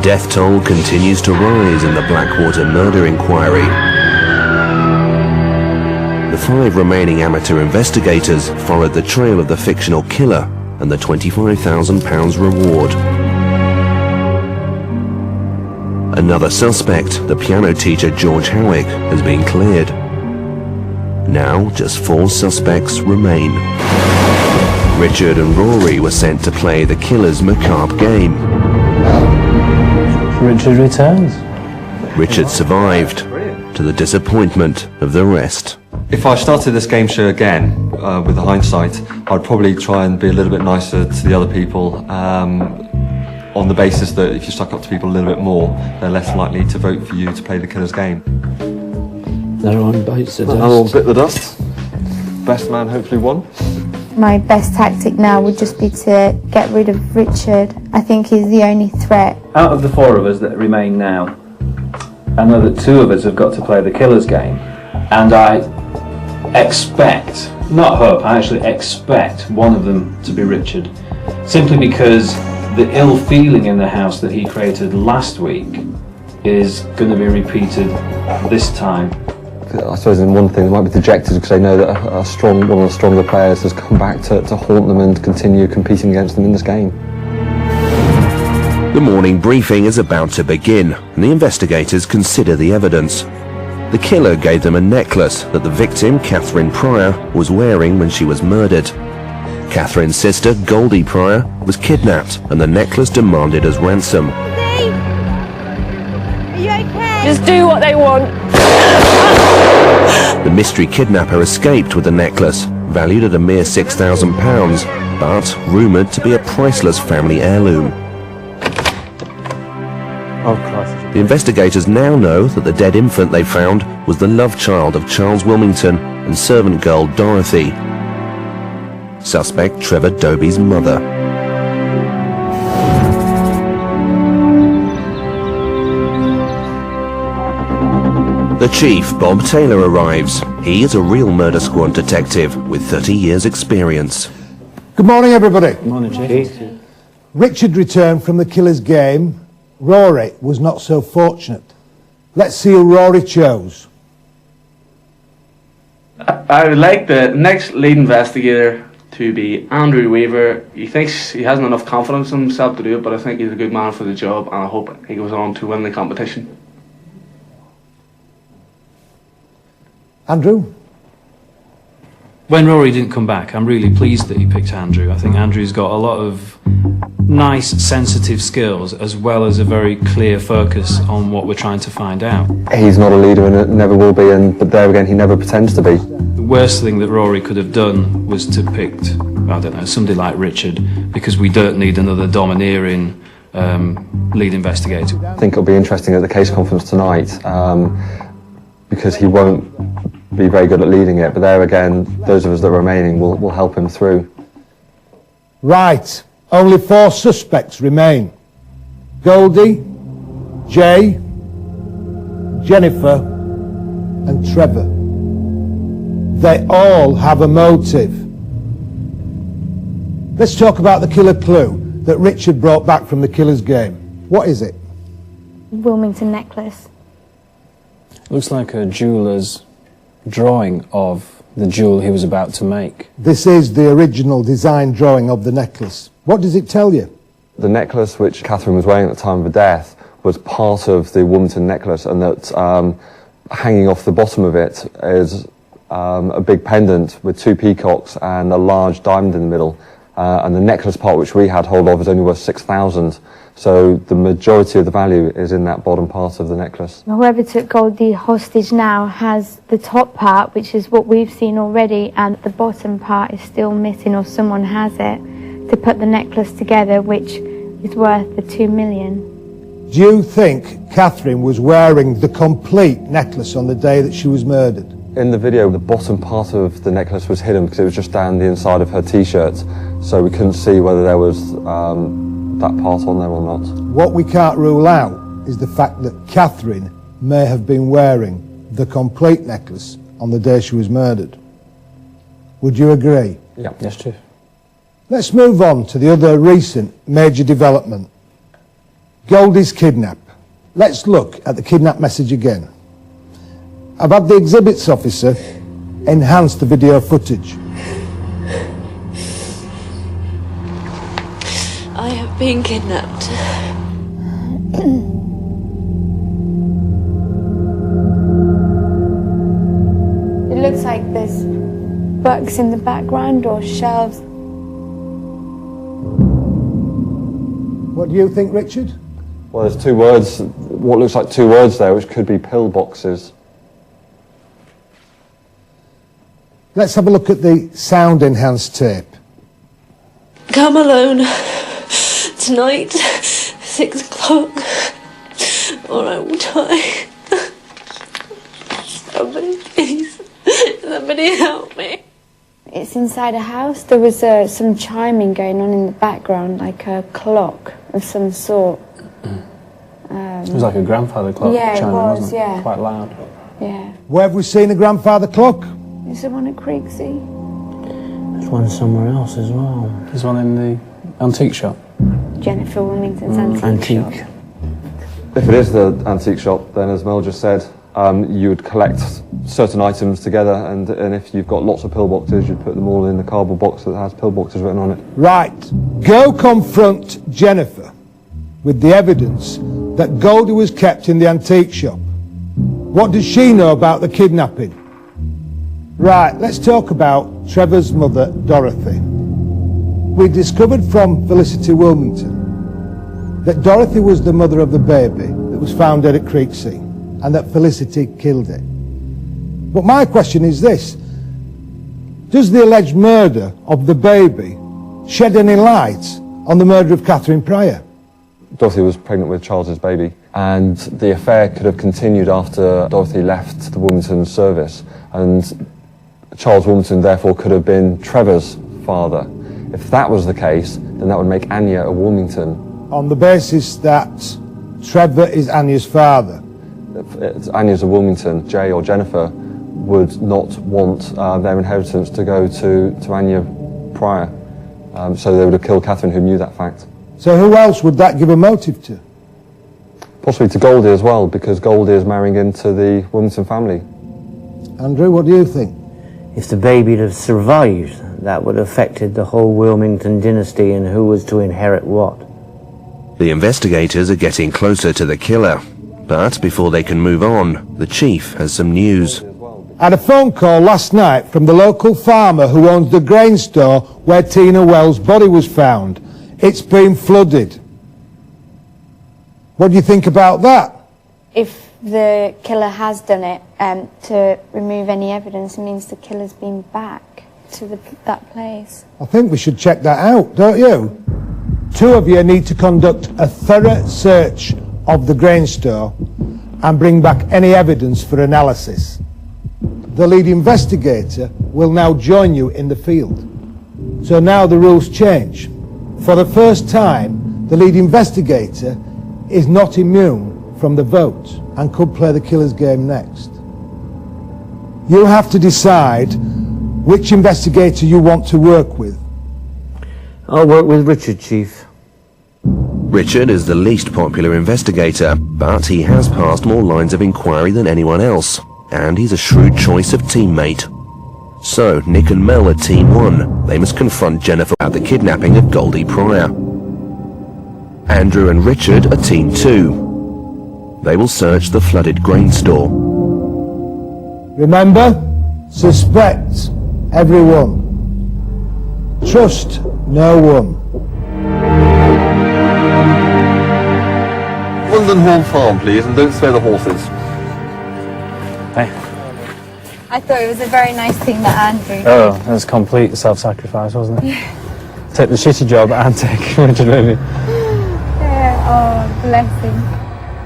death toll continues to rise in the Blackwater murder inquiry. The 5 remaining amateur investigators followed the trail of the fictional killer and the £25,000 reward. Another suspect, the piano teacher George Howick, has been cleared. Now just 4 suspects remain. Richard and Rory were sent to play the killer's macabre game. Richard returns. Richard survived, to the disappointment of the rest. If I started this game show again, with the hindsight, I'd probably try and be a little bit nicer to the other people, on the basis that if you stuck up to people a little bit more, they're less likely to vote for you to play the killer's game. No one bites the dust. No one bit the dust. Best man hopefully won. My best tactic now would just be to get rid of Richard. I think he's the only threat. Out of the 4 of us that remain now, I know that 2 of us have got to play the killer's game, and I expect, not hope, I actually expect one of them to be Richard, simply because the ill feeling in the house that he created last week is going to be repeated this time. I suppose in one thing they might be dejected because they know that one of the stronger players has come back to haunt them and continue competing against them in this game. The morning briefing is about to begin, and the investigators consider the evidence. The killer gave them a necklace that the victim, Catherine Pryor, was wearing when she was murdered. Catherine's sister, Goldie Pryor, was kidnapped, and the necklace demanded as ransom. Goldie! Are you okay? Just do what they want. The mystery kidnapper escaped with the necklace, valued at a mere £6,000, but rumoured to be a priceless family heirloom. Oh, Christ. The investigators now know that the dead infant they found was the love child of Charles Wilmington and servant girl Dorothy. Suspect Trevor Doby's mother. The chief, Bob Taylor, arrives. He is a real murder squad detective with 30 years' experience. Good morning, everybody. Good morning, Chief. Richard returned from the killer's game. Rory was not so fortunate. Let's see who Rory chose. I would like the next lead investigator to be Andrew Weaver. He thinks he hasn't enough confidence in himself to do it, but I think he's a good man for the job, and I hope he goes on to win the competition. Andrew? When Rory didn't come back, I'm really pleased that he picked Andrew. I think Andrew's got a lot of nice, sensitive skills, as well as a very clear focus on what we're trying to find out. He's not a leader and it never will be, but there again, he never pretends to be. The worst thing that Rory could have done was to pick, I don't know, somebody like Richard, because we don't need another domineering lead investigator. I think it'll be interesting at the case conference tonight, because he won't be very good at leading it, but there again, those of us that are remaining will help him through. Right. Only 4 suspects remain. Goldie, Jay, Jennifer and Trevor. They all have a motive. Let's talk about the killer clue that Richard brought back from the killer's game. What is it? Wilmington necklace. Looks like a jeweller's drawing of the jewel he was about to make. This is the original design drawing of the necklace. What does it tell you? The necklace which Catherine was wearing at the time of her death was part of the Wilmington necklace, and that hanging off the bottom of it is a big pendant with 2 peacocks and a large diamond in the middle. And the necklace part which we had hold of is only worth £6,000. So the majority of the value is in that bottom part of the necklace. Whoever took Goldie hostage now has the top part, which is what we've seen already, and the bottom part is still missing, or someone has it, to put the necklace together, which is worth the $2 million. Do you think Catherine was wearing the complete necklace on the day that she was murdered? In the video, the bottom part of the necklace was hidden because it was just down the inside of her t-shirt, so we couldn't see whether there was that part on there or not. What we can't rule out is the fact that Catherine may have been wearing the complete necklace on the day she was murdered. Would you agree? Yeah. Yes, Chief. Let's move on to the other recent major development. Goldie's kidnap. Let's look at the kidnap message again. I've had the exhibits officer enhance the video footage. I have been kidnapped. It looks like there's books in the background or shelves. What do you think, Richard? Well, there's two words, what looks like two words there, which could be pillboxes. Let's have a look at the sound enhanced tape. Come alone. Tonight, 6 o'clock. Or I will die. Somebody, please. Somebody help me. It's inside a house. There was some chiming going on in the background, like a clock of some sort. It was like a grandfather clock Yeah, it chiming, was, wasn't it? yeah. Quite loud. Yeah. Where have we seen a grandfather clock? Is there one at Creeksea? There's one somewhere else as well. There's one in the antique shop. Jennifer Wilmington's antique shop. If it is the antique shop, then as Mel just said, you would collect certain items together, and if you've got lots of pillboxes, you'd put them all in the cardboard box that has pillboxes written on it. Right. Go confront Jennifer with the evidence that Goldie was kept in the antique shop. What does she know about the kidnapping? Right, let's talk about Trevor's mother, Dorothy. We discovered from Felicity Wilmington that Dorothy was the mother of the baby that was found dead at Creeksea, and that Felicity killed it. But my question is this: does the alleged murder of the baby shed any light on the murder of Catherine Pryor? Dorothy was pregnant with Charles's baby, and the affair could have continued after Dorothy left the Wilmington service, and Charles Wilmington therefore could have been Trevor's father. If that was the case, then that would make Anya a Wilmington. On the basis that Trevor is Anya's father. If Anya's a Wilmington, Jay or Jennifer would not want their inheritance to go to Anya Pryor. So they would have killed Catherine, who knew that fact. So who else would that give a motive to? Possibly to Goldie as well, because Goldie is marrying into the Wilmington family. Andrew, what do you think? If the baby had survived, that would have affected the whole Wilmington dynasty and who was to inherit what. The investigators are getting closer to the killer, but before they can move on, the chief has some news. I had a phone call last night from the local farmer who owns the grain store where Tina Wells' body was found. It's been flooded. What do you think about that? If the killer has done it, to remove any evidence, it means the killer's been back to that place. I think we should check that out, don't you? Two of you need to conduct a thorough search of the grain store and bring back any evidence for analysis. The lead investigator will now join you in the field. So now the rules change. For the first time, the lead investigator is not immune from the vote and could play the killer's game next. You have to decide which investigator you want to work with. I'll work with Richard, Chief. Richard is the least popular investigator, but he has passed more lines of inquiry than anyone else, and he's a shrewd choice of teammate. So, Nick and Mel are Team 1. They must confront Jennifer about the kidnapping of Goldie Pryor. Andrew and Richard are Team 2. They will search the flooded grain store. Remember, suspect everyone. Trust no one. London Hall Farm, please, and don't spare the horses. Hey. I thought it was a very nice thing that Andrew did. Oh, that was complete self-sacrifice, wasn't it? Yeah. Take the shitty job and take Richard with me. Yeah, oh, bless him.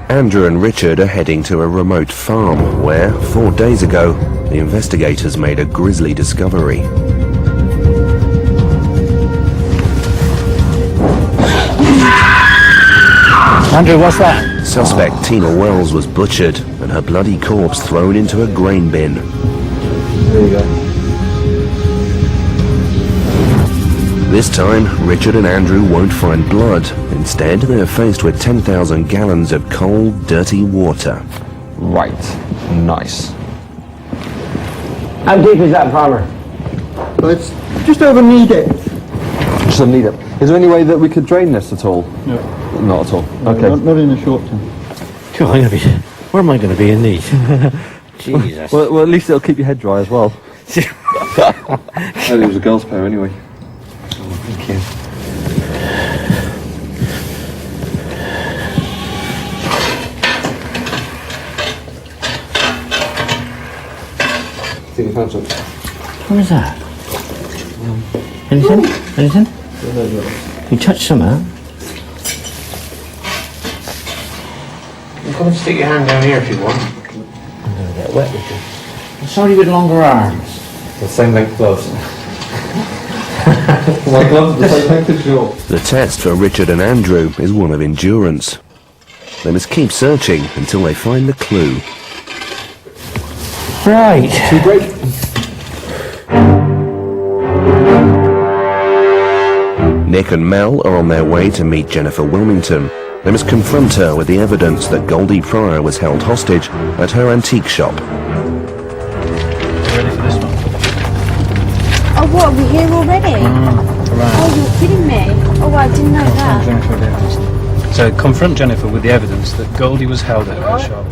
Andrew and Richard are heading to a remote farm where, 4 days ago, the investigators made a grisly discovery. Andrew, what's that? Suspect Tina Wells was butchered and her bloody corpse thrown into a grain bin. There you go. This time, Richard and Andrew won't find blood. Instead, they are faced with 10,000 gallons of cold, dirty water. Right. Nice. How deep is that, Farmer? Well, it's just over knee depth. Just need it. Is there any way that we could drain this at all? No. Not at all. No, Okay. not in the short term. Where am I going to be in these? Jesus. Well, at least it'll keep your head dry as well. It was a girl's pair anyway. Thank you. See you found something. What is that? Anything? Anything? You touched some, huh? Come and stick your hand down here if you want. I'm going to get wet with you. I'm sorry with longer arms. The same length gloves. My gloves are the same length as yours. The test for Richard and Andrew is one of endurance. They must keep searching until they find the clue. Right. Too great. Nick and Mel are on their way to meet Jennifer Wilmington. They must confront her with the evidence that Goldie Pryor was held hostage at her antique shop. Ready for this one? Oh, what? Are we here already? Right. Oh, you're kidding me. Oh, I didn't know that. Jennifer with the evidence. So confront Jennifer with the evidence that Goldie was held at her shop.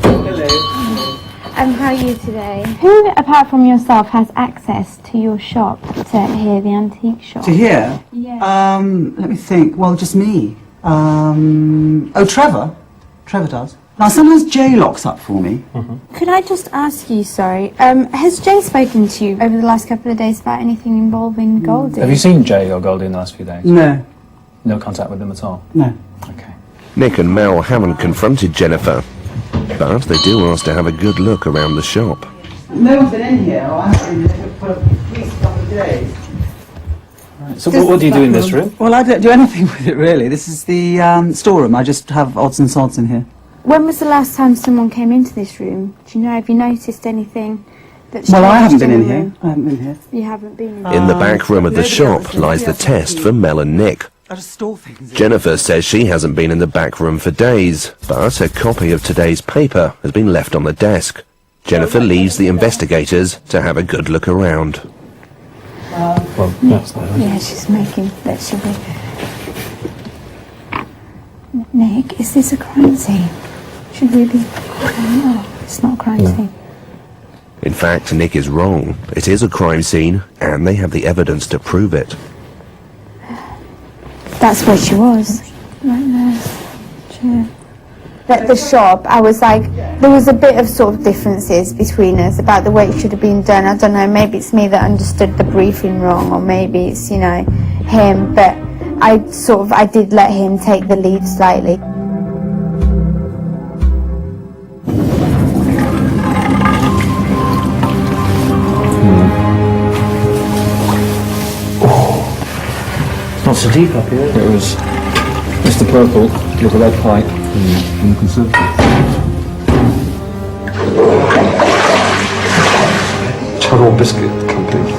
How are you today? Who, apart from yourself, has access to your shop, to here, the antique shop? To here? Yeah. Let me think. Well, just me. Oh, Trevor. Trevor does. Now, sometimes Jay locks up for me. Could I just ask you, sorry, has Jay spoken to you over the last couple of days about anything involving Goldie? Have you seen Jay or Goldie in the last few days? No. No contact with them at all? No. Okay. Nick and Mel haven't confronted Jennifer, but they do ask to have a good look around the shop. No one's been in here, or I haven't been in here for at least a couple of days. Right. So what do you do in this room? Well, I don't do anything with it, really. This is the storeroom. I just have odds and sods in here. When was the last time someone came into this room? Do you know, have you noticed anything that's Well, I haven't changed been in the here. room? I haven't been here. You haven't been in In the back room of the nobody shop else- lies the nobody else test for Mel and Nick. I just store things. Jennifer says she hasn't been in the back room for days, but a copy of today's paper has been left on the desk. Jennifer leaves the investigators to have a good look around. Well, that's that. Yeah, she's making that she'll be. Nick, is this a crime scene? Should we be? No, it's not a crime scene. In fact, Nick is wrong. It is a crime scene, and they have the evidence to prove it. That's where she was. Right there. At the shop, I was like, there was a bit of sort of differences between us about the way it should have been done. I don't know, maybe it's me that understood the briefing wrong, or maybe it's, you know, him, but I did let him take the lead slightly. It's not so deep up here. It was Mr. Purple with a lead pipe. From the Conservative. Channel Biscuit Company.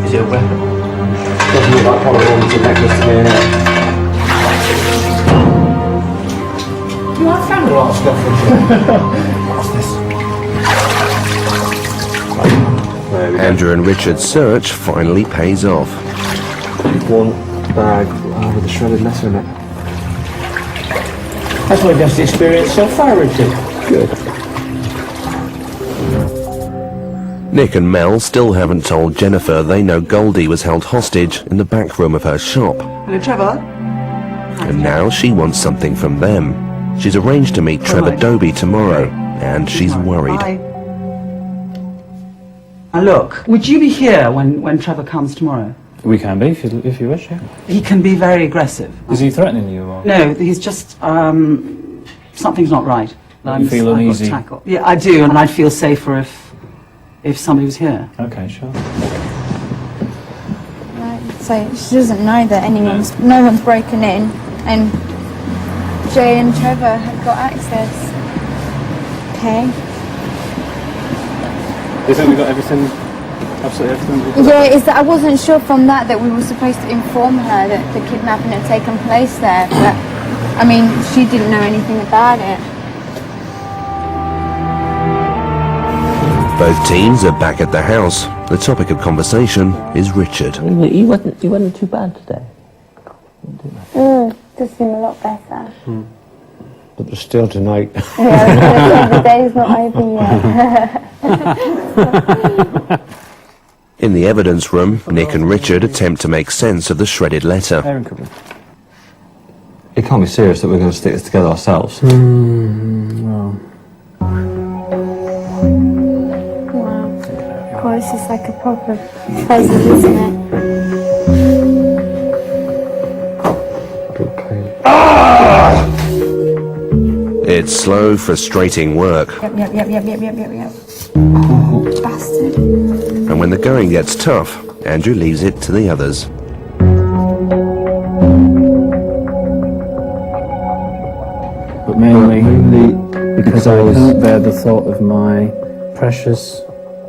Is it a weapon? Doesn't look like one of the ones that necklace to me, innit? You have found a lot of stuff in here. What's this? Andrew and Richard's search finally pays off. One bag with a shredded letter in it. That's my best experience so far, Richard. Good. Nick and Mel still haven't told Jennifer they know Goldie was held hostage in the back room of her shop. Hello, Trevor. And now she wants something from them. She's arranged to meet Trevor Doby tomorrow, and she's worried. Bye. Now look, would you be here when Trevor comes tomorrow? We can be, if you wish, yeah. He can be very aggressive. Is he threatening you, or...? No, he's just, something's not right. You feel I've got to uneasy? tackle. Yeah, I do, and I'd feel safer if somebody was here. Okay, sure. Right, so she doesn't know that no one's broken in, and Jay and Trevor have got access. Okay. Do you think we got everything absolutely everything. Yeah, is that I wasn't sure from that we were supposed to inform her that the kidnapping had taken place there, but I mean, she didn't know anything about it. Both teams are back at the house. The topic of conversation is Richard. He wasn't too bad today. Does seem a lot better. But there's still tonight. Yeah, the day's not over yet. In the evidence room, Nick and Richard attempt to make sense of the shredded letter. It can't be serious that we're going to stick this together ourselves. Well, God, this is like a proper puzzle, isn't it? It's slow, frustrating work, Yep. Bastard. and when the going gets tough, Andrew leaves it to the others. but mainly because I can't bear the thought of my precious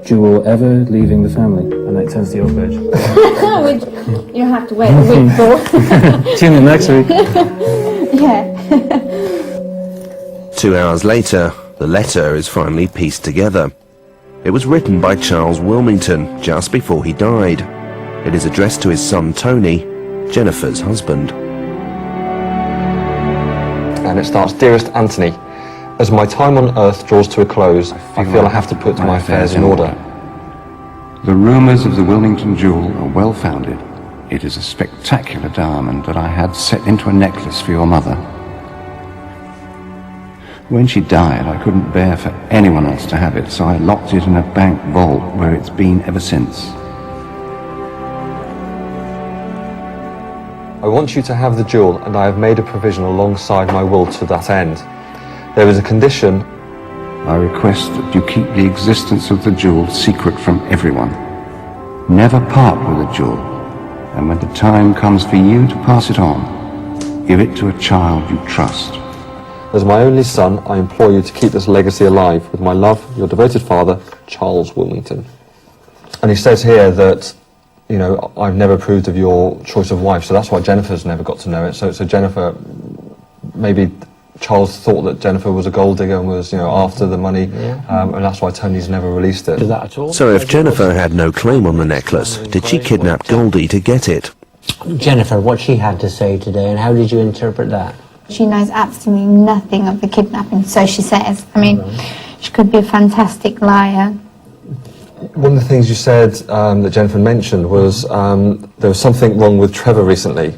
jewel ever leaving the family, and that turns to your page. Which you have to wait a week for. Tune in next week. Yeah. 2 hours later, the letter is finally pieced together. It was written by Charles Wilmington just before he died. It is addressed to his son Tony, Jennifer's husband. And it starts, Dearest Anthony, as my time on earth draws to a close, I feel I have to put my affairs in order. The rumours of the Wilmington jewel are well founded. It is a spectacular diamond that I had set into a necklace for your mother. When she died, I couldn't bear for anyone else to have it, so I locked it in a bank vault where it's been ever since. I want you to have the jewel, and I have made a provision alongside my will to that end. There is a condition. I request that you keep the existence of the jewel secret from everyone. Never part with a jewel, and when the time comes for you to pass it on, give it to a child you trust. As my only son, I implore you to keep this legacy alive. With my love, your devoted father, Charles Wilmington. And he says here that, you know, I've never approved of your choice of wife, so that's why Jennifer's never got to know it. So Jennifer, maybe Charles thought that Jennifer was a gold digger and was, you know, after the money, and that's why Tony's never released it. So if Jennifer had no claim on the necklace, did she kidnap Goldie to get it? Jennifer, what she had to say today, and how did you interpret that? She knows absolutely nothing of the kidnapping, so she says. I mean, she could be a fantastic liar. One of the things you said that Jennifer mentioned was there was something wrong with Trevor recently,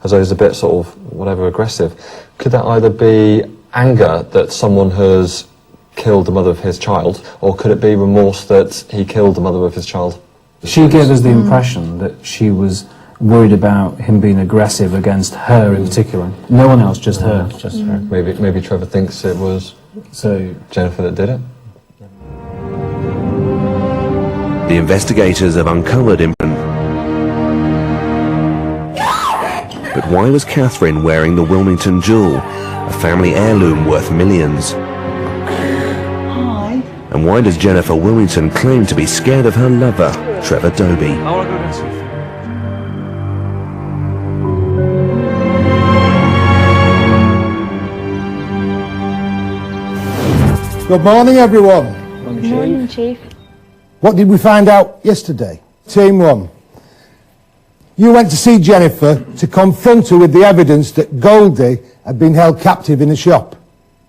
as though he was a bit sort of, whatever, aggressive. Could that either be anger that someone has killed the mother of his child, or could it be remorse that he killed the mother of his child? She gave us the impression that she was worried about him being aggressive against her in particular. No one else, just her. Just her. Maybe Trevor thinks it was Jennifer that did it. The investigators have uncovered him. But why was Catherine wearing the Wilmington jewel, a family heirloom worth millions? Hi. And why does Jennifer Wilmington claim to be scared of her lover, Trevor Doby? I want to go and see. Good morning, everyone. Good morning, Chief. What did we find out yesterday? Team 1. You went to see Jennifer to confront her with the evidence that Goldie had been held captive in a shop.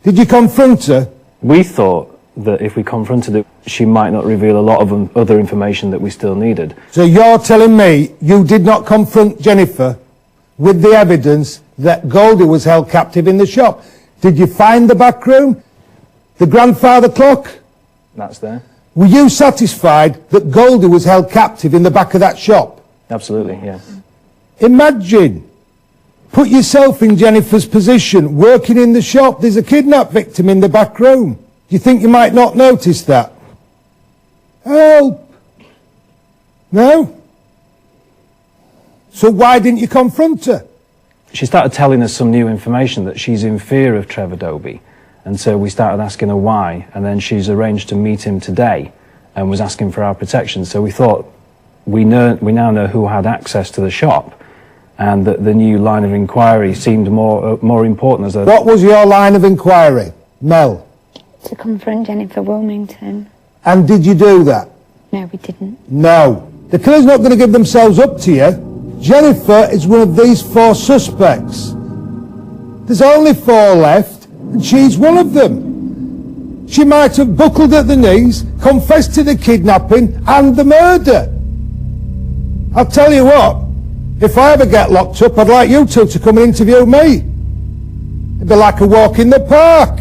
Did you confront her? We thought that if we confronted her, she might not reveal a lot of other information that we still needed. So you're telling me you did not confront Jennifer with the evidence that Goldie was held captive in the shop? Did you find the back room? The grandfather clock? That's there. Were you satisfied that Goldie was held captive in the back of that shop? Absolutely, yeah. Imagine. Put yourself in Jennifer's position, working in the shop. There's a kidnap victim in the back room. Do you think you might not notice that? Help! No? So why didn't you confront her? She started telling us some new information that she's in fear of Trevor Doby. And so we started asking her why, and then she's arranged to meet him today. and was asking for our protection. So we thought, we now know who had access to the shop, and that the new line of inquiry seemed more important as a... What was your line of inquiry, Mel? To confront Jennifer Wilmington. And did you do that? No, we didn't. No. The killer's not going to give themselves up to you. Jennifer is one of these 4 suspects. There's only 4 left, and she's one of them. She might have buckled at the knees, confessed to the kidnapping and the murder. I'll tell you what, if I ever get locked up, I'd like you two to come and interview me. It'd be like a walk in the park.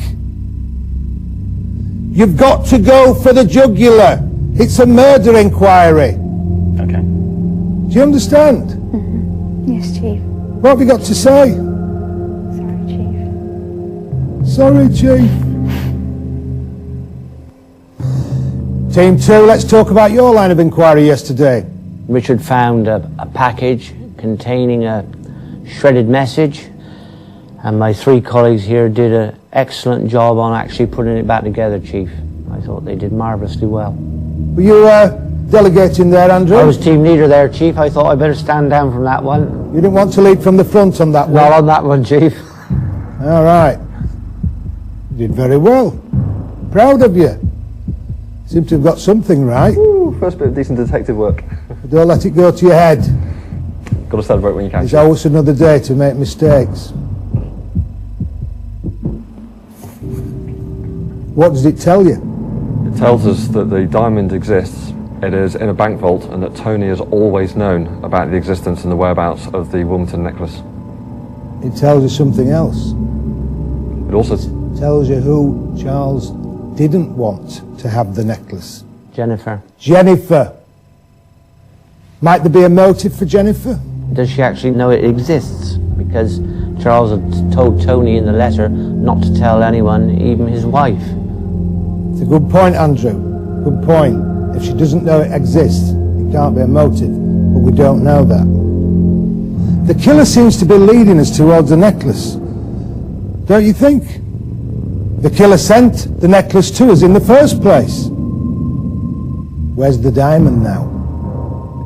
You've got to go for the jugular. It's a murder inquiry. Okay. Do you understand? Yes, Chief. What have you got to say? Sorry, Chief. Sorry, Chief. Team 2, let's talk about your line of inquiry yesterday. Richard found a package containing a shredded message, and my 3 colleagues here did an excellent job on actually putting it back together, Chief. I thought they did marvellously well. Were you delegating there, Andrew? I was team leader there, Chief. I thought I'd better stand down from that one. You didn't want to lead from the front on that one? Not on that one, Chief. All right. You did very well. Proud of you. Seem to have got something right. Ooh, first bit of decent detective work. But don't let it go to your head. Got to celebrate when you can. There's always another day to make mistakes. What does it tell you? It tells us that the diamond exists, it is in a bank vault, and that Tony has always known about the existence and the whereabouts of the Wilmington necklace. It tells you something else. It also tells you who Charles didn't want to have the necklace. Jennifer. Jennifer. Might there be a motive for Jennifer? Does she actually know it exists? Because Charles had told Tony in the letter not to tell anyone, even his wife. It's a good point, Andrew. Good point. If she doesn't know it exists, it can't be a motive, but we don't know that. The killer seems to be leading us towards the necklace. Don't you think? The killer sent the necklace to us in the first place. Where's the diamond now?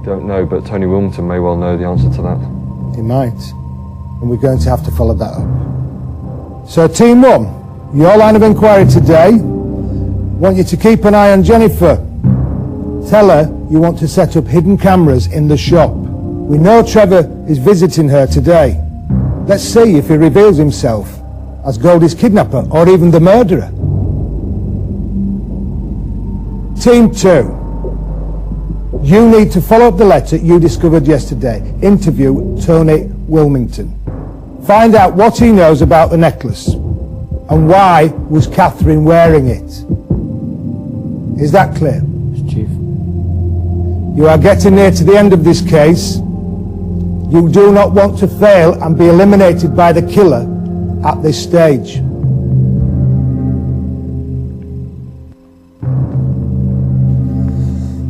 I don't know, but Tony Wilmington may well know the answer to that. He might. And we're going to have to follow that up. So, Team 1, your line of inquiry today, want you to keep an eye on Jennifer. Tell her you want to set up hidden cameras in the shop. We know Trevor is visiting her today. Let's see if he reveals himself as Goldie's kidnapper or even the murderer. Team 2, you need to follow up the letter you discovered yesterday. Interview Tony Wilmington. Find out what he knows about the necklace and why was Catherine wearing it. Is that clear? Yes, Chief. You are getting near to the end of this case. You do not want to fail and be eliminated by the killer at this stage.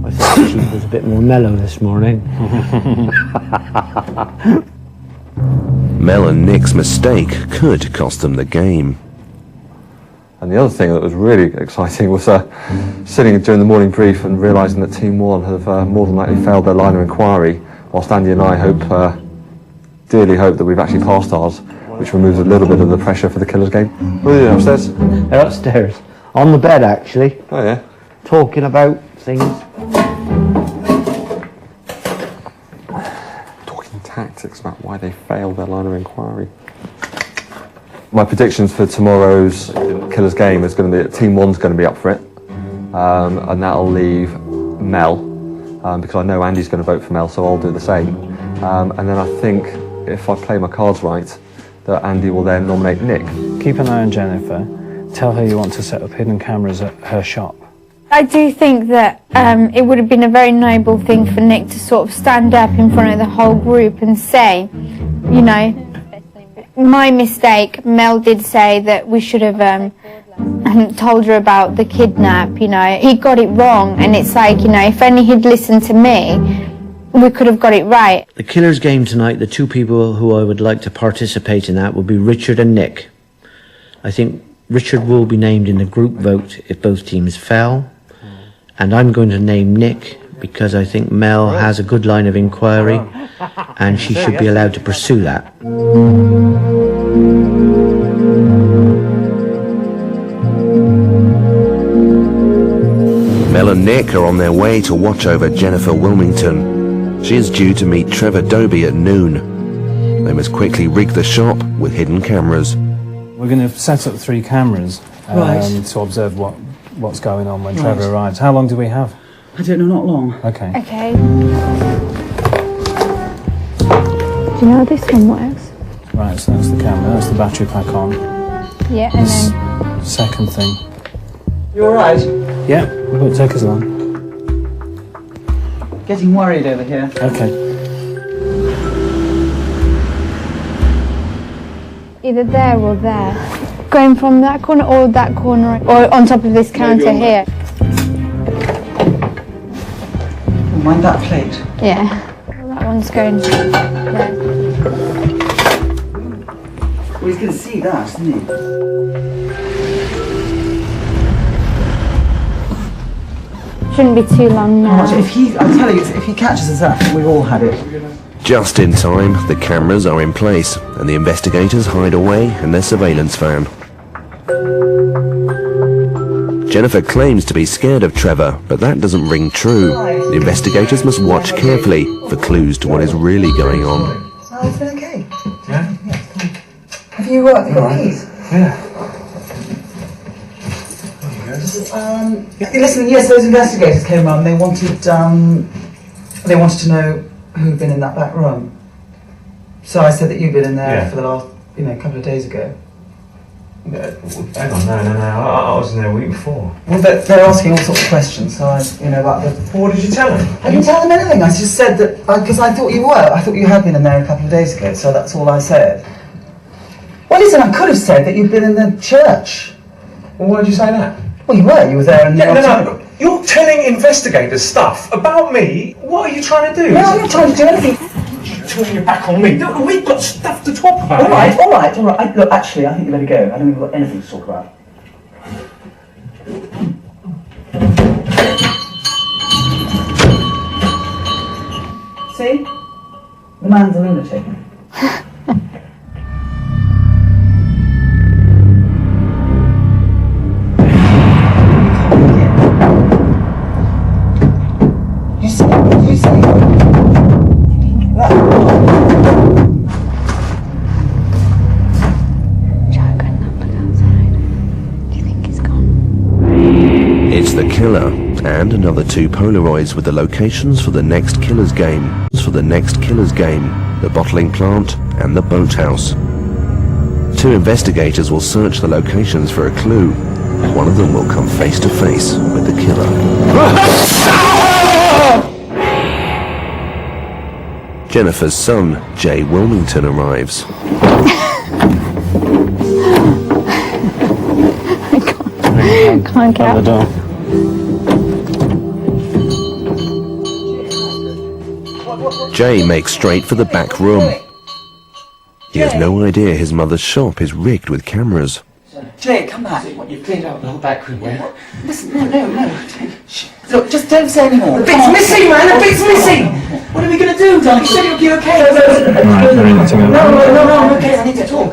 I thought the Chief was a bit more mellow this morning. Mel and Nick's mistake could cost them the game. And the other thing that was really exciting was sitting during the morning brief and realising that Team 1 have more than likely failed their line of inquiry, whilst Andy and I dearly hope that we've actually passed ours, which removes a little bit of the pressure for the killer's game. What are you doing upstairs? They're upstairs. On the bed, actually. Oh, yeah? Talking about things. Talking tactics about why they failed their line of inquiry. My predictions for tomorrow's killer's game is going to be that Team 1's going to be up for it, and that'll leave Mel, because I know Andy's going to vote for Mel, so I'll do the same. And then I think, if I play my cards right, that Andy will then nominate Nick. Keep an eye on Jennifer. Tell her you want to set up hidden cameras at her shop. I do think that it would have been a very noble thing for Nick to sort of stand up in front of the whole group and say, you know, my mistake. Mel did say that we should have told her about the kidnap, you know. He got it wrong, and it's like, you know, if only he'd listened to me, we could have got it right. The killer's game tonight, the 2 people who I would like to participate in that would be Richard and Nick. I think Richard will be named in the group vote if both teams fell, and I'm going to name Nick because I think Mel has a good line of inquiry and she should be allowed to pursue that. Mel and Nick are on their way to watch over Jennifer Wilmington. She is due to meet Trevor Doby at noon. They must quickly rig the shop with hidden cameras. We're going to set up 3 cameras to observe what's going on when Trevor arrives. How long do we have? I don't know, not long. Okay. Okay. Do you know how this one works? Right, so that's the camera, that's the battery pack on. Yeah, and then... Second thing. You alright? Yeah, it won't take us long. Getting worried over here. Okay. Either there or there. Going from that corner or that corner, or on top of this counter here. Oh, mind that plate. Yeah. Well, that one's going there. Well, he's going to see that, isn't he? Shouldn't be too long now. I'll tell you, if he catches us up, we've all had it. Just in time, the cameras are in place and the investigators hide away in their surveillance van. Jennifer claims to be scared of Trevor, but that doesn't ring true. The investigators must watch carefully for clues to what is really going on. Oh, it's been okay. Yeah? Yeah, it's fine. Have you got these? Yeah. Listen, yes, those investigators came around. They wanted to know who'd been in that back room. So I said that you'd been in there for the last, couple of days ago. Hang on, no. I was in there a week before. Well, they're asking all sorts of questions. So about the. What did you tell them? I didn't tell them anything. I just said that because I thought you were. I thought you had been in there a couple of days ago. So that's all I said. Well, listen, I could have said that you'd been in the church. Well, why did you say that? Well, you were. You were there. No. You're telling investigators stuff about me. What are you trying to do? No, I'm not trying to do anything. You're turning your back on me. No, we've got stuff to talk about. All right. Look, actually, I think you better go. I don't think we've got anything to talk about. See? The man's a lunatic. You see? It's the killer and another 2 Polaroids with the locations for the next killer's game. The bottling plant and the boathouse. 2 investigators will search the locations for a clue. One of them will come face to face with the killer. Jennifer's son, Jay Wilmington, arrives. Can't get out the door. Jay makes straight for the back room. He has no idea his mother's shop is rigged with cameras. Jay, come back. What, you've cleaned out the whole back room, yeah? Listen, no. Look, just don't say anymore. The bit's missing, man! The bit's missing! What are we going to do, darling? You said you'll be okay. No, I'm okay. I need to talk.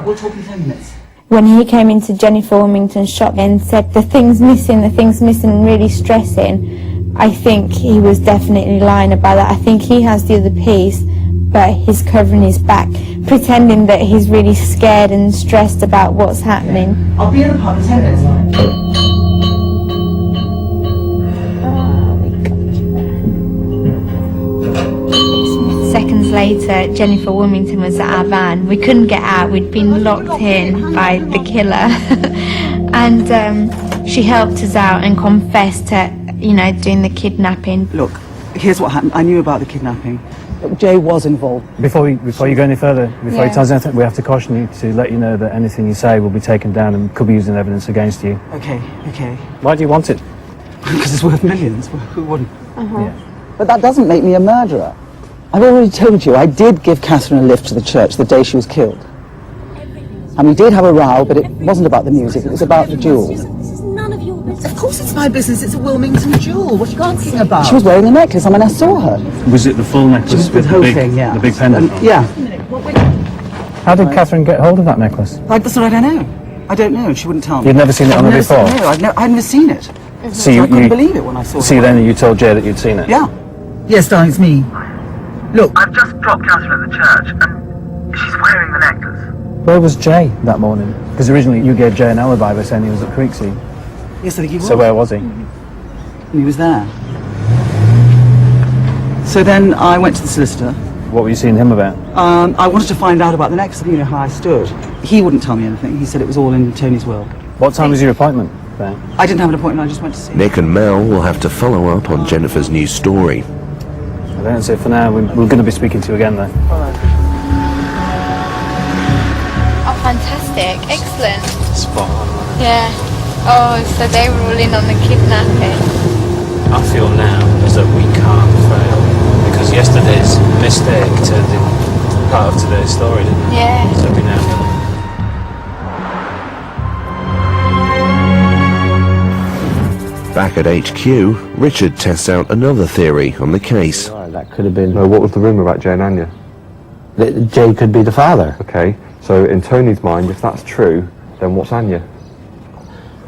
We'll talk in 10 minutes. When he came into Jennifer Wilmington's shop and said the thing's missing, and really stressing, I think he was definitely lying about that. I think he has the other piece, but he's covering his back, pretending that he's really scared and stressed about what's happening. I'll be in the pub in 10 minutes. Seconds later, Jennifer Wilmington was at our van. We couldn't get out. We'd been locked in by the killer. And she helped us out and confessed to, doing the kidnapping. Look, here's what happened. I knew about the kidnapping. Jay was involved. Before you go any further, before you tell us anything, we have to caution you to let you know that anything you say will be taken down and could be used in evidence against you. Okay. Why do you want it? Because it's worth millions. Who wouldn't? Yeah. But that doesn't make me a murderer. I've already told you, I did give Catherine a lift to the church the day she was killed. And we did have a row, but it wasn't about the music, it was about the jewels. This is none of your business. Of course it's my business. It's a Wilmington jewel. What are you talking about? She was wearing the necklace. I mean, I saw her. Was it the full necklace with the whole thing, yeah. the big pendant? on? Yeah. How did Catherine get hold of that necklace? That's what I don't know. I don't know. She wouldn't tell me. You'd never seen it on her before? No, I'd never seen it. So I you couldn't believe it when I saw it. See, then you told Jay that you'd seen it? Yeah. Yes, darling, it's me. Look, I've just dropped Catherine at the church, and she's wearing the necklace. Where was Jay that morning? Because originally you gave Jay an alibi by saying he was at Creeksea. Yes, I think he was. So where was he? He was there. So then I went to the solicitor. What were you seeing him about? I wanted to find out about the necklace, you know, how I stood. He wouldn't tell me anything. He said it was all in Tony's will. What time was your appointment then? I didn't have an appointment, I just went to see him. Nick and Mel will have to follow up on Jennifer's new story. I don't say for now. We're going to be speaking to you again though. Oh, fantastic. Excellent. Spot on. Yeah. Oh, so they were all in on the kidnapping. I feel now as though we can't fail because yesterday's mistake turned in part of today's story, didn't it? Yeah. So we now know. Back at HQ, Richard tests out another theory on the case. That could have been... No, what was the rumour about Jay and Anya? That Jay could be the father. Okay, so in Tony's mind, if that's true, then what's Anya?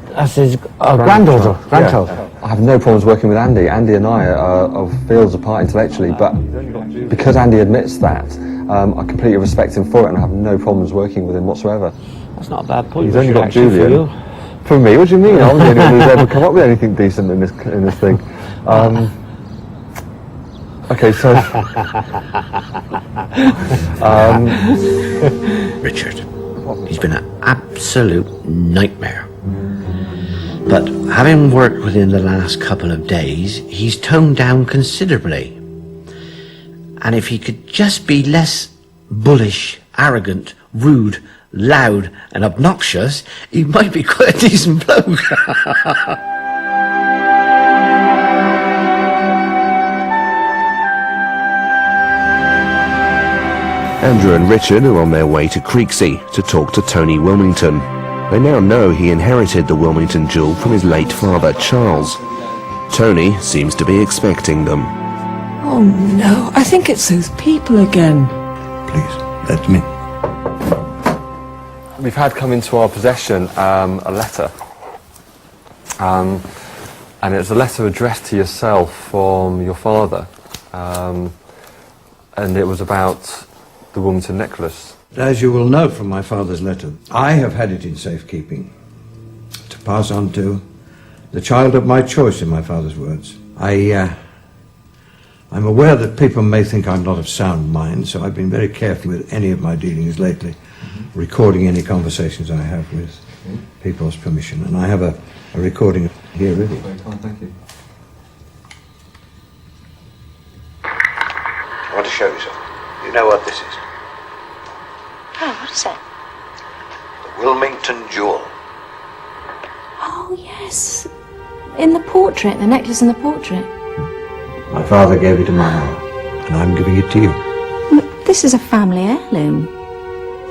That's his granddaughter. Yeah. I have no problems working with Andy. Andy and I are fields apart intellectually, but because Andy admits that, I completely respect him for it and I have no problems working with him whatsoever. That's not a bad point. He's only got actually Julian. For me, what do you mean? I'm the only one who's ever come up with anything decent in this thing. Okay, so... Richard, he's been an absolute nightmare. But having worked with him the last couple of days, he's toned down considerably. And if he could just be less bullish, arrogant, rude, loud and obnoxious, he might be quite a decent bloke. Andrew and Richard are on their way to Creeksea to talk to Tony Wilmington. They now know he inherited the Wilmington jewel from his late father, Charles. Tony seems to be expecting them. Oh no, I think it's those people again. Please, let me. We've had come into our possession a letter. And it's a letter addressed to yourself from your father. And it was about the Wilmington necklace. As you will know from my father's letter, I have had it in safekeeping to pass on to the child of my choice, in my father's words. I'm aware that people may think I'm not of sound mind, so I've been very careful with any of my dealings lately, recording any conversations I have with people's permission. And I have a recording here with you. Thank you. I want to show you something. You know what this is? Oh, what is it? The Wilmington jewel. Oh, yes. In the portrait, the necklace in the portrait. My father gave it to my mother, and I'm giving it to you. This is a family heirloom.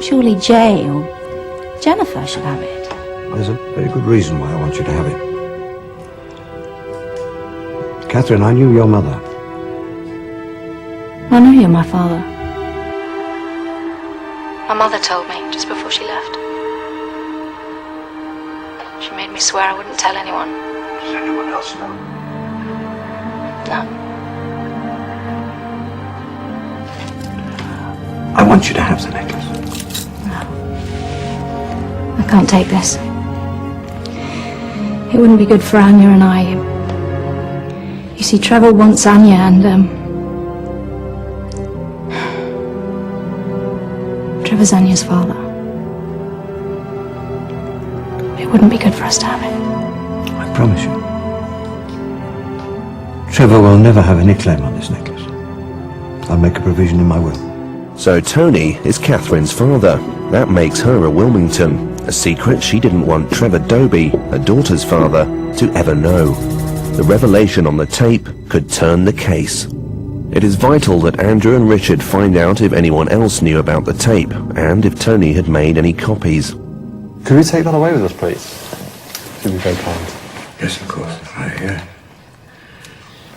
Surely Jay or Jennifer should have it. There's a very good reason why I want you to have it. Catherine, I knew your mother. I know you're my father. My mother told me just before she left. She made me swear I wouldn't tell anyone. Does anyone else know? No. I want you to have the necklace. I can't take this. It wouldn't be good for Anya and I. You see, Trevor wants Anya and, Trevor's Anya's father. It wouldn't be good for us to have it. I promise you. Trevor will never have any claim on this necklace. I'll make a provision in my will. So Tony is Catherine's father. That makes her a Wilmington, a secret she didn't want Trevor Dobie, her daughter's father, to ever know. The revelation on the tape could turn the case. It is vital that Andrew and Richard find out if anyone else knew about the tape, and if Tony had made any copies. Could we take that away with us, please? Should be very kind. Yes, of course.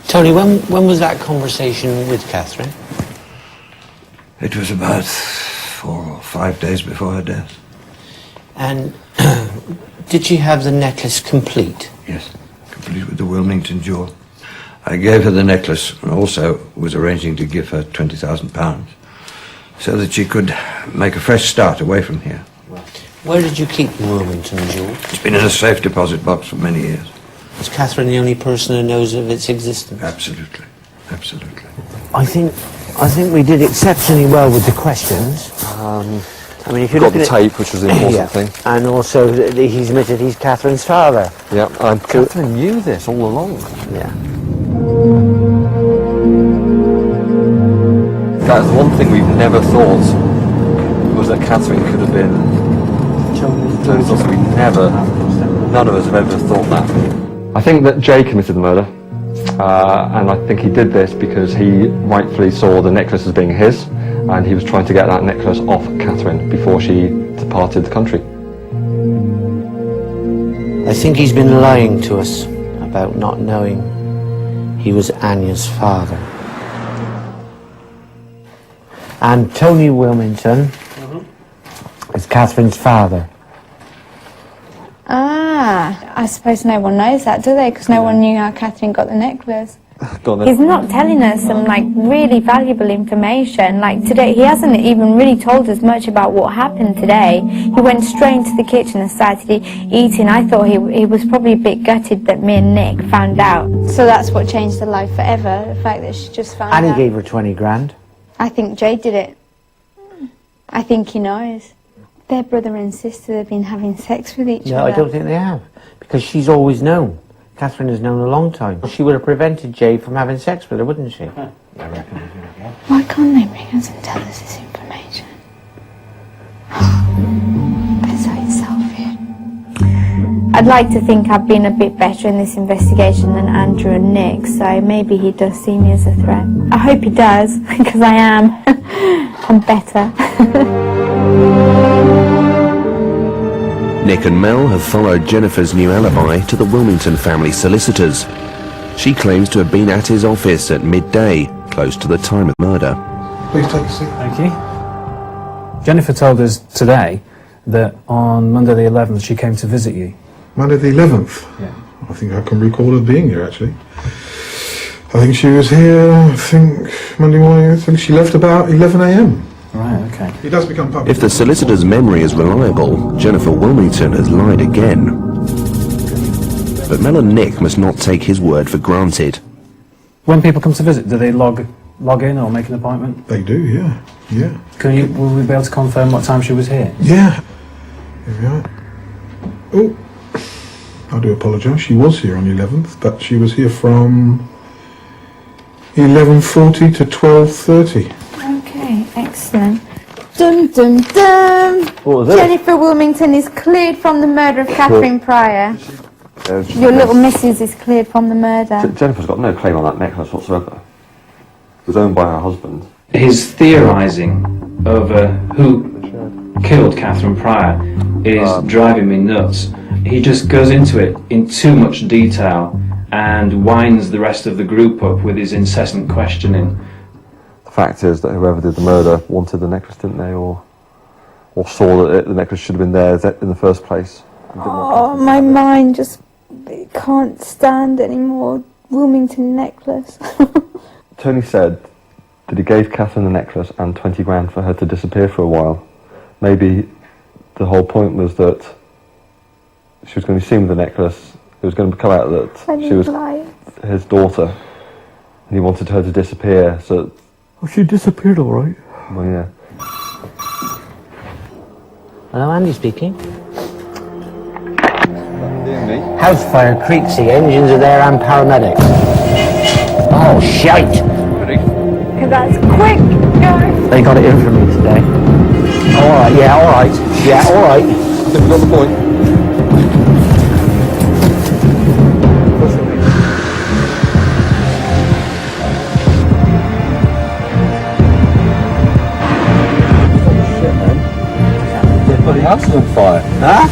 Tony, when was that conversation with Catherine? It was about 4 or 5 days before her death. And did she have the necklace complete? Yes, complete with the Wilmington jewel. I gave her the necklace and also was arranging to give her £20,000 so that she could make a fresh start away from here. Where did you keep the Wilmington jewel? It's been in a safe deposit box for many years. Is Catherine the only person who knows of its existence? Absolutely. Absolutely. I think we did exceptionally well with the questions. I mean, if you got look the at tape, which was the important yeah. thing. And also, he's admitted he's Catherine's father. Yeah, and Catherine knew this all along. Yeah. That's one thing we've never thought, was that Catherine could have been Tony's daughter. None of us have ever thought that. I think that Jay committed the murder, and I think he did this because he rightfully saw the necklace as being his, and he was trying to get that necklace off Catherine before she departed the country. I think he's been lying to us about not knowing he was Anya's father. And Tony Wilmington is Catherine's father. Ah, I suppose no one knows that, do they? Because no one knew how Catherine got the necklace. He's not telling us some really valuable information. Like today, he hasn't even really told us much about what happened today. He went straight into the kitchen and started eating. I thought he was probably a bit gutted that me and Nick found out. So that's what changed her life forever, the fact that she just found out. And he gave her 20 grand. I think Jay did it. I think he knows. Their brother and sister have been having sex with each other. No, I don't think they have. Because she's always known. Catherine has known a long time. She would have prevented Jay from having sex with her, wouldn't she? Why can't they bring us and tell us this information? They're so selfish. I'd like to think I've been a bit better in this investigation than Andrew and Nick, so maybe he does see me as a threat. I hope he does, because I am. I'm better. Nick and Mel have followed Jennifer's new alibi to the Wilmington family solicitors. She claims to have been at his office at midday, close to the time of murder. Please take a seat. Thank you. Jennifer told us today that on Monday the 11th she came to visit you. Monday the 11th? Yeah. I think I can recall her being here, actually. I think she was here, Monday morning, I think she left about 11 a.m. Right, okay. It does become public. If the solicitor's memory is reliable, Jennifer Wilmington has lied again. But Mel and Nick must not take his word for granted. When people come to visit, do they log in or make an appointment? They do, yeah. Yeah. Will we be able to confirm what time she was here? Yeah. Here we are. Oh, I do apologise. She was here on the 11th, but she was here from 11:40 to 12:30. Okay, excellent. Dum dum dum! What was it? Jennifer Wilmington is cleared from the murder of Catherine Pryor. Your little missus is cleared from the murder. Jennifer's got no claim on that necklace whatsoever. It was owned by her husband. His theorising over who killed Catherine Pryor is driving me nuts. He just goes into it in too much detail and winds the rest of the group up with his incessant questioning. The fact is that whoever did the murder wanted the necklace, didn't they, or saw that the necklace should have been there in the first place. Oh, my mind just can't stand anymore. Wilmington necklace. Tony said that he gave Catherine the necklace and 20 grand for her to disappear for a while. Maybe the whole point was that she was going to be seen with the necklace. It was going to come out that she was his daughter, and he wanted her to disappear. So, she disappeared, all right. Well, yeah. Hello, Andy speaking. House fire, Creeksy, engines are there and paramedics. Oh, shite! Because that's quick, guys. They got it in for me today. Alright, yeah, alright. Yeah, alright. I think we got the point. The house is on fire. Huh?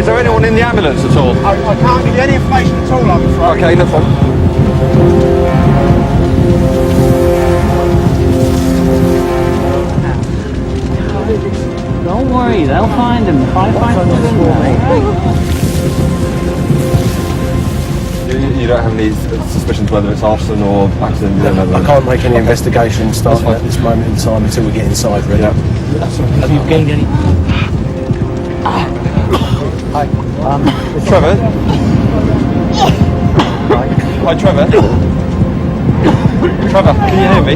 Is there anyone in the ambulance at all? I can't give you any information at all, I'm afraid. Okay, no problem. Don't worry, they'll find him. The firefighters will You don't have any suspicions whether it's arson or accident? I can't make any investigation start at this moment in time until we get inside, really. Have you gained any? Hi. Trevor? Hi, Trevor? Trevor, can you hear me?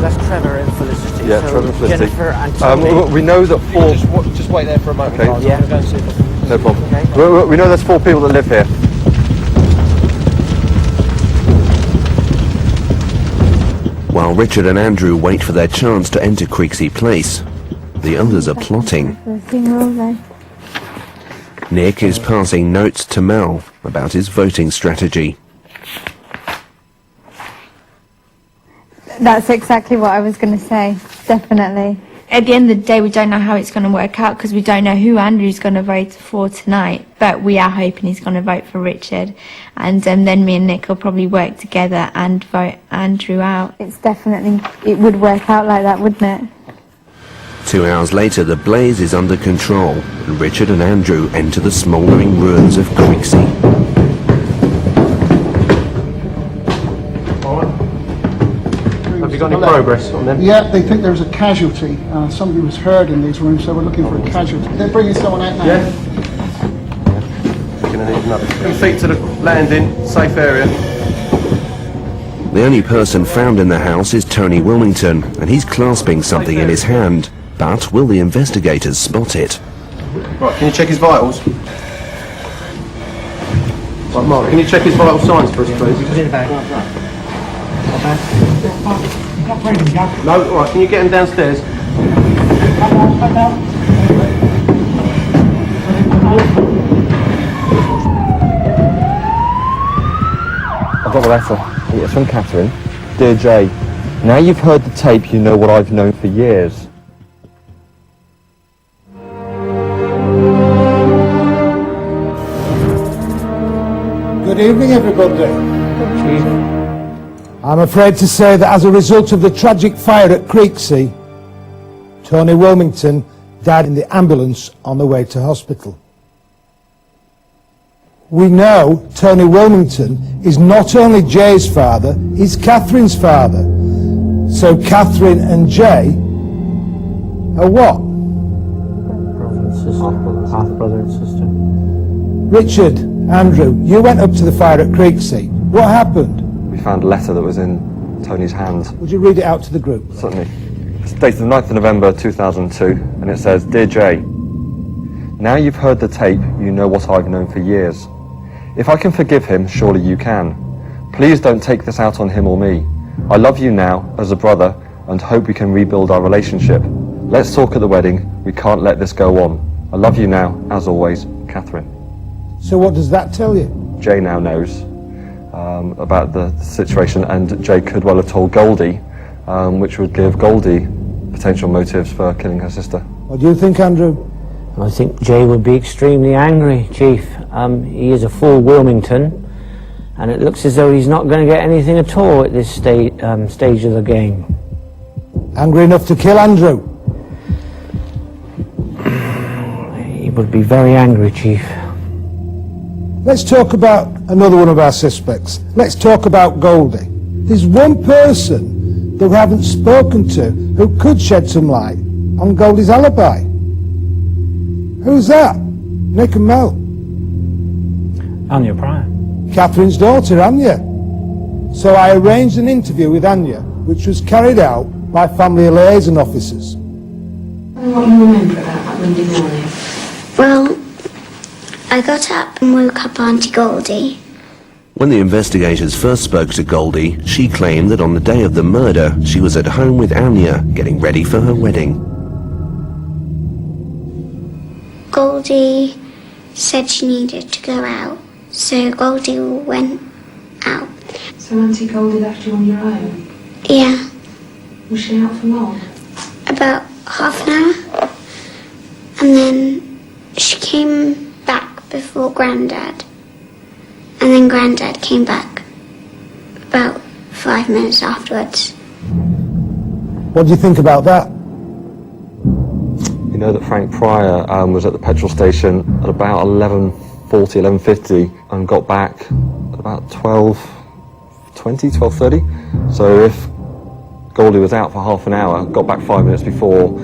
That's Trevor and Felicity. Yeah, so Trevor and Felicity. Jennifer and Tony. We know that 4... Just wait there for a moment. Okay. Yeah. Go and see them. No problem. Okay. We know there's 4 people that live here. While Richard and Andrew wait for their chance to enter Creeksea Place, the others are plotting. Nick is passing notes to Mel about his voting strategy. That's exactly what I was going to say, definitely. At the end of the day, we don't know how it's going to work out because we don't know who Andrew's going to vote for tonight, but we are hoping he's going to vote for Richard, and then me and Nick will probably work together and vote Andrew out. It would work out like that, wouldn't it? 2 hours later, the blaze is under control, and Richard and Andrew enter the smouldering ruins of Creeksea. Have you got any progress on them? Yeah, they think there's a casualty. Somebody was hurt in these rooms, so we're looking for a casualty. They're bringing someone out now. Yeah. Going to need another. 3 feet to the landing, safe area. The only person found in the house is Tony Wilmington, and he's clasping something in his hand. But will the investigators spot it? Right, can you check his vitals? Right, Mark, can you check his vital signs for us, please? Put it in the bag. No, alright, can you get him downstairs? I've got a letter. It's from Catherine. Dear Jay, now you've heard the tape, you know what I've known for years. Good evening, everybody. I'm afraid to say that as a result of the tragic fire at Creeksea, Tony Wilmington died in the ambulance on the way to hospital. We know Tony Wilmington is not only Jay's father, he's Catherine's father. So Catherine and Jay are what? Brother and sister. Half brother and sister. Richard, Andrew, you went up to the fire at Creeksea. What happened? We found a letter that was in Tony's hand. Would you read it out to the group? Certainly. It's dated the 9th of November 2002, and it says, Dear Jay, now you've heard the tape, you know what I've known for years. If I can forgive him, surely you can. Please don't take this out on him or me. I love you now, as a brother, and hope we can rebuild our relationship. Let's talk at the wedding. We can't let this go on. I love you now, as always, Catherine. So what does that tell you? Jay now knows about the situation, and Jay could well have told Goldie, which would give Goldie potential motives for killing her sister. What do you think, Andrew? I think Jay would be extremely angry, Chief. He is a full Wilmington, and it looks as though he's not going to get anything at all at this stage of the game. Angry enough to kill Andrew? He would be very angry, Chief. Let's talk about another one of our suspects. Let's talk about Goldie. There's one person that we haven't spoken to who could shed some light on Goldie's alibi. Who's that? Nick and Mel. Anya Pryor. Catherine's daughter, Anya. So I arranged an interview with Anya, which was carried out by family liaison officers. What you remember about that Monday morning? Well, I got up and woke up Auntie Goldie. When the investigators first spoke to Goldie, she claimed that on the day of the murder, she was at home with Anya, getting ready for her wedding. Goldie said she needed to go out, so Goldie went out. So Auntie Goldie left you on your own? Yeah, Was she out for long? about half an hour. And then she came back before Grandad. And then Grandad came back about 5 minutes afterwards. What do you think about that? You know that Frank Pryor was at the petrol station at about 11:40, 11:50 and got back at about 12:20, 12:30. So if Goldie was out for half an hour, got back 5 minutes before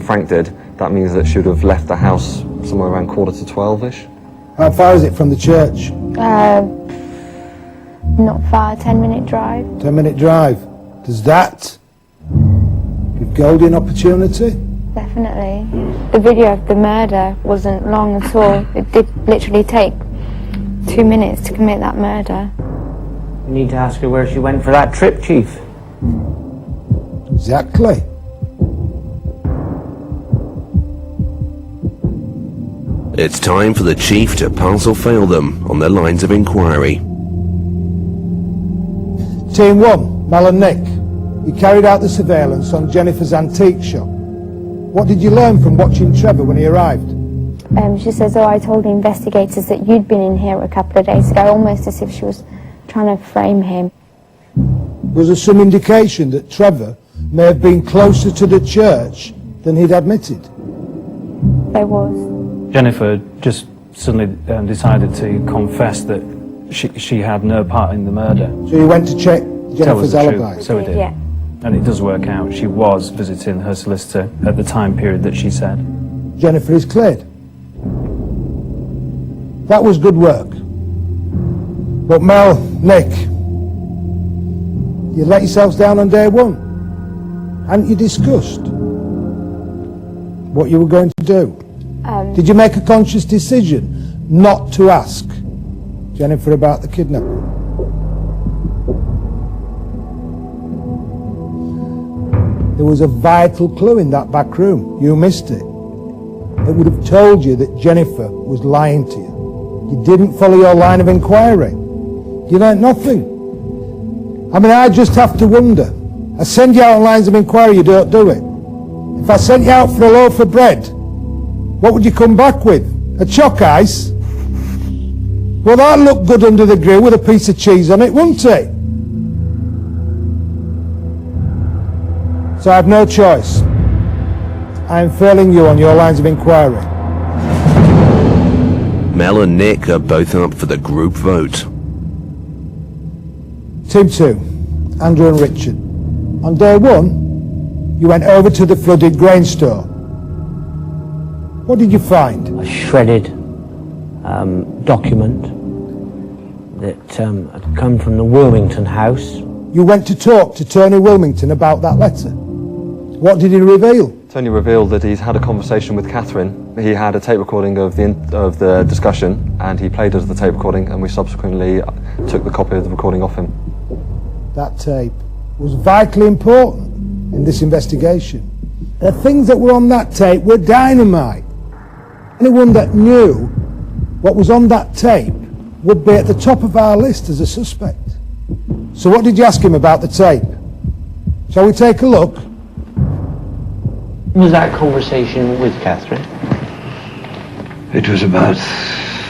Frank did, that means that she would have left the house somewhere around 11:45-ish. How far is it from the church? Not far, 10-minute drive. 10-minute drive. Does that give Goldie an opportunity? Definitely. The video of the murder wasn't long at all. It did literally take 2 minutes to commit that murder. We need to ask her where she went for that trip, Chief. Exactly. It's time for the chief to pass or fail them on their lines of inquiry. Team 1, Mel and Nick. You carried out the surveillance on Jennifer's antique shop. What did you learn from watching Trevor when he arrived? She says, I told the investigators that you'd been in here a couple of days ago, almost as if she was trying to frame him. Was there some indication that Trevor may have been closer to the church than he'd admitted? There was. Jennifer just suddenly decided to confess that she had no part in the murder. So you went to check Jennifer's Tell us the alibi? truth. So we did. Yeah. And it does work out. She was visiting her solicitor at the time period that she said. Jennifer is cleared. That was good work. But Mel, Nick, you let yourselves down on day 1. Hadn't you discussed what you were going to do? Did you make a conscious decision not to ask Jennifer about the kidnapping? There was a vital clue in that back room. You missed it. It would have told you that Jennifer was lying to you. You didn't follow your line of inquiry. You learnt nothing. I mean, I just have to wonder. I send you out on lines of inquiry, you don't do it. If I sent you out for a loaf of bread, what would you come back with? A chalk ice? Well, that'd look good under the grill with a piece of cheese on it, wouldn't it? So I have no choice. I am failing you on your lines of inquiry. Mel and Nick are both up for the group vote. Team 2, Andrew and Richard. On day 1, you went over to the flooded grain store. What did you find? A shredded document that had come from the Wilmington house. You went to talk to Tony Wilmington about that letter. What did he reveal? Tony revealed that he's had a conversation with Catherine. He had a tape recording of the discussion, and he played us the tape recording, and we subsequently took the copy of the recording off him. That tape was vitally important in this investigation. The things that were on that tape were dynamite. Anyone that knew what was on that tape would be at the top of our list as a suspect. So what did you ask him about the tape? Shall we take a look? Was that conversation with Catherine? It was about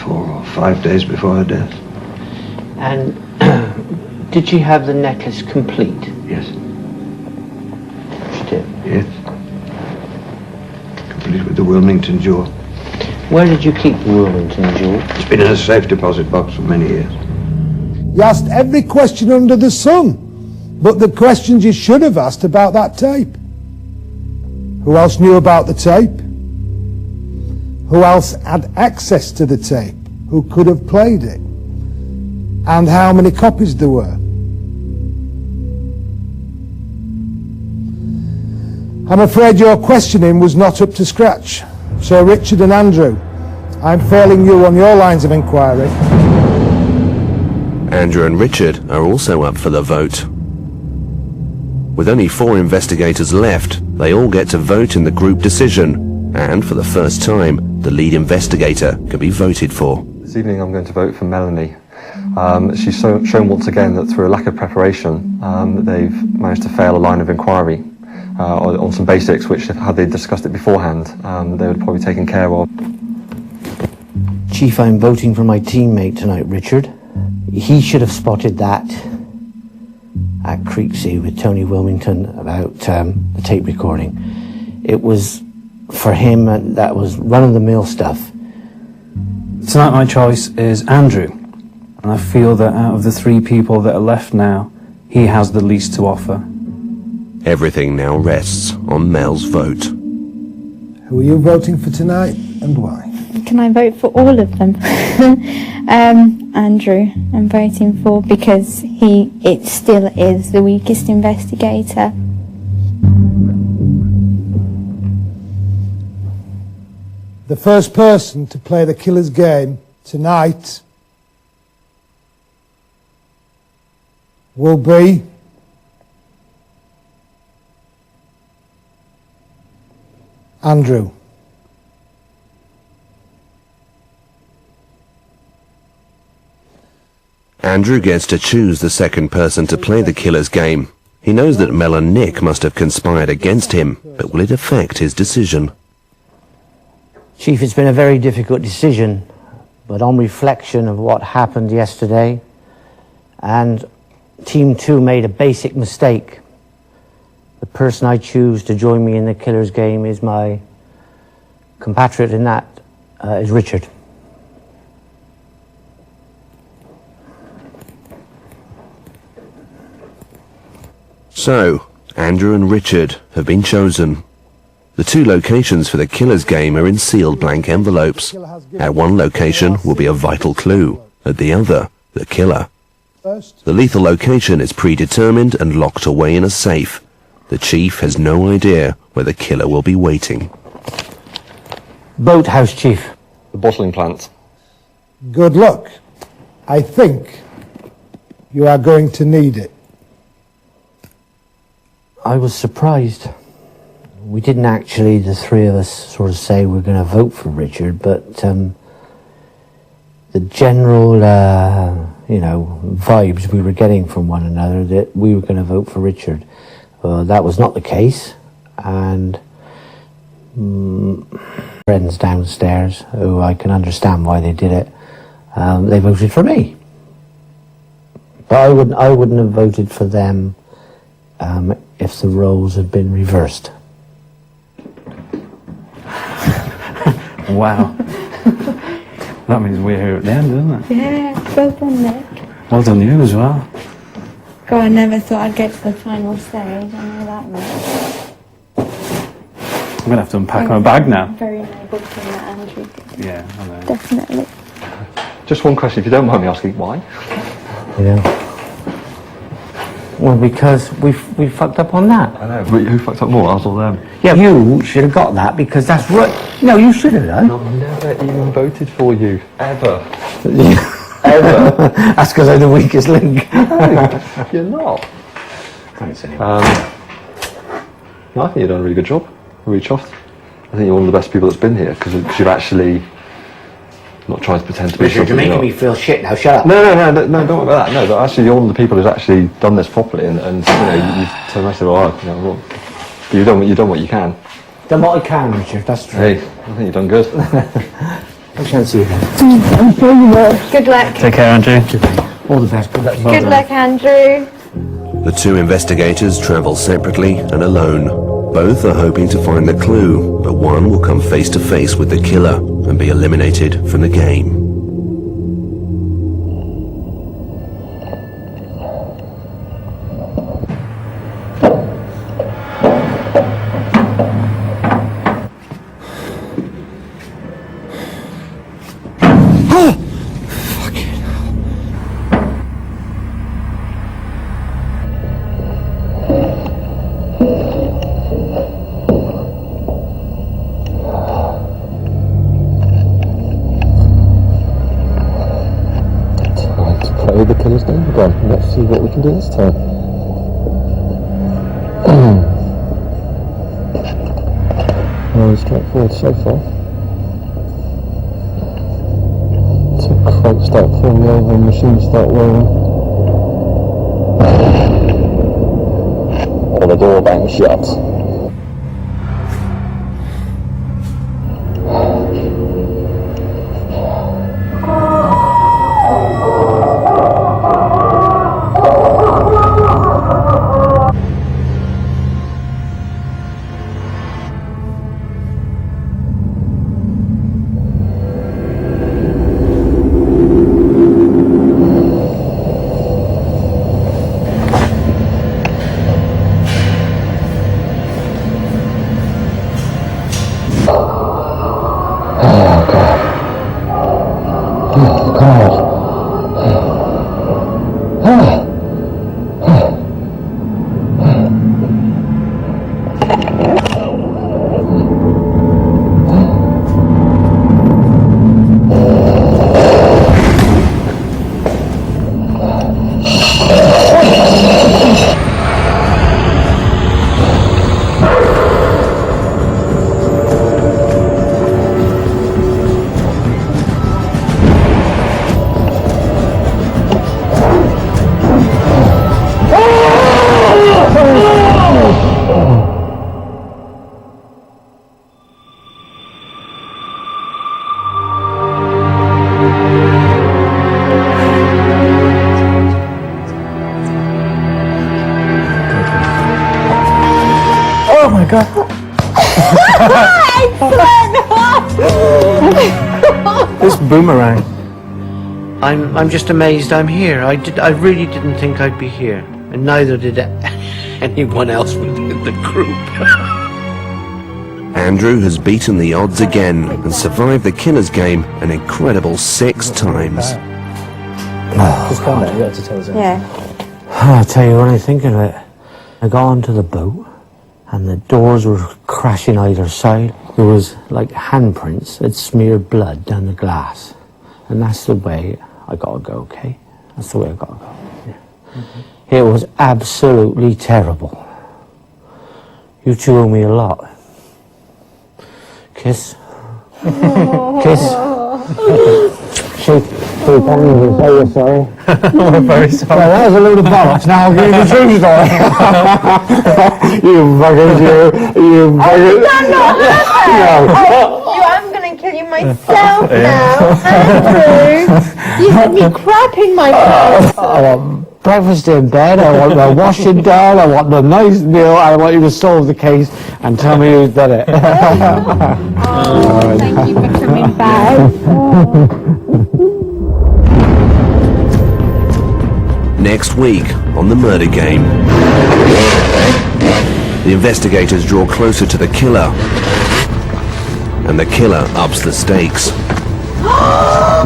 4 or 5 days before her death. And did she have the necklace complete? Yes. She did? Yes. Complete with the Wilmington jewel. Where did you keep the Wilmington jewel? It's been in a safe deposit box for many years. You asked every question under the sun, but the questions you should have asked about that tape. Who else knew about the tape? Who else had access to the tape? Who could have played it? And how many copies there were? I'm afraid your questioning was not up to scratch. So Richard and Andrew, I'm failing you on your lines of inquiry. Andrew and Richard are also up for the vote. With only 4 investigators left, they all get to vote in the group decision, and for the first time, the lead investigator can be voted for. This evening I'm going to vote for Melanie. She's shown once again that through a lack of preparation, they've managed to fail a line of inquiry on some basics which, had they discussed it beforehand, they would have probably taken care of. Chief, I'm voting for my teammate tonight, Richard. He should have spotted that at Creeksea with Tony Wilmington about the tape recording. It was, for him, that was run-of-the-mill stuff. Tonight my choice is Andrew, and I feel that out of the 3 people that are left now, he has the least to offer. Everything now rests on Mel's vote. Who are you voting for tonight and why? Can I vote for all of them? Andrew, I'm voting for because it still is the weakest investigator. The first person to play the killer's game tonight will be Andrew. Andrew gets to choose the second person to play the killer's game. He knows that Mel and Nick must have conspired against him, but will it affect his decision? Chief, it's been a very difficult decision, but on reflection of what happened yesterday, and Team 2 made a basic mistake. The person I choose to join me in the killer's game is my compatriot in that, is Richard. So, Andrew and Richard have been chosen. The 2 locations for the killer's game are in sealed blank envelopes. At one location will be a vital clue, at the other, the killer. The lethal location is predetermined and locked away in a safe. The chief has no idea where the killer will be waiting. Boathouse, Chief. The bottling plant. Good luck. I think you are going to need it. I was surprised. We didn't actually, the 3 of us, sort of say we're going to vote for Richard, but the general, vibes we were getting from one another that we were going to vote for Richard. That was not the case, and friends downstairs, who I can understand why they did it, they voted for me. But I wouldn't have voted for them if the roles had been reversed. Wow. That means we're here at the end, doesn't it? Yeah, well done, Nick. Well done you as well. God, I never thought I'd get to the final stage. I know that much. I'm going to have to unpack my bag now. Very noble thing that Andrew did. Yeah, I know. Definitely. Just one question, if you don't mind me asking, why? Yeah. Well, because we fucked up on that. I know, but who fucked up more, us or them? Yeah, you should have got that because that's right. No, you should have done. I've never even voted for you, ever. Ever. That's because I'm the weakest link. No, you're not. Thanks anyway. No, I think you've done a really good job. I'm really chuffed. I think you're one of the best people that's been here because you've actually not tried to pretend to be Richard, you're making me feel shit now. Shut up. No, don't worry about that. No, but actually, you're one of the people who's actually done this properly, and you've turned around and said, well, you've done what you can. Done what I can, Richard. That's true. Hey, I think you've done good. I shan't see you then. I'm sure you will. Good luck. Take care, Andrew. All the best. Good luck. Good luck, Andrew. The 2 investigators travel separately and alone. Both are hoping to find the clue, but one will come face to face with the killer and be eliminated from the game. The killer's game again. Let's see what we can do this time. Very straightforward so far. To Lights start falling over and machines start whirring. Or the door bangs shut. Oh my god. This boomerang. I'm just amazed I'm here. I really didn't think I'd be here, and neither did anyone else within the group. Andrew has beaten the odds again and survived the killer's game an incredible 6 times. Just calm down, you have to tell us. Yeah. I'll tell you when I think of it. I got onto the boat and the doors were crashing either side. There was like handprints that smeared blood down the glass. And that's the way I gotta go, okay? That's the way I gotta go. Yeah. It was absolutely terrible. You two owe me a lot. Kiss. Kiss. Shake hands and say you're sorry. I'm very sorry. Well, that was a load of bollocks. Now I'll give you the true story. You fucking you fucking... I'm gonna kill you myself now, Andrew. You had me crapping my pants. I want breakfast in bed, I want the washing done, I want the nice meal, I want you to solve the case and tell me who's done it. Thank you for coming back. Next week on The Murder Game, the investigators draw closer to the killer, and the killer ups the stakes.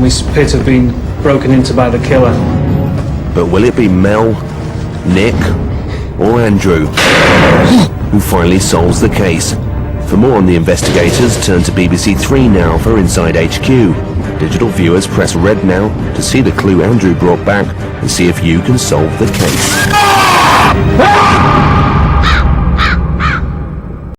This pit have been broken into by the killer. But will it be Mel, Nick, or Andrew who finally solves the case? For more on the investigators, turn to BBC 3 Now for Inside HQ. Digital viewers press red now to see the clue Andrew brought back and see if you can solve the case.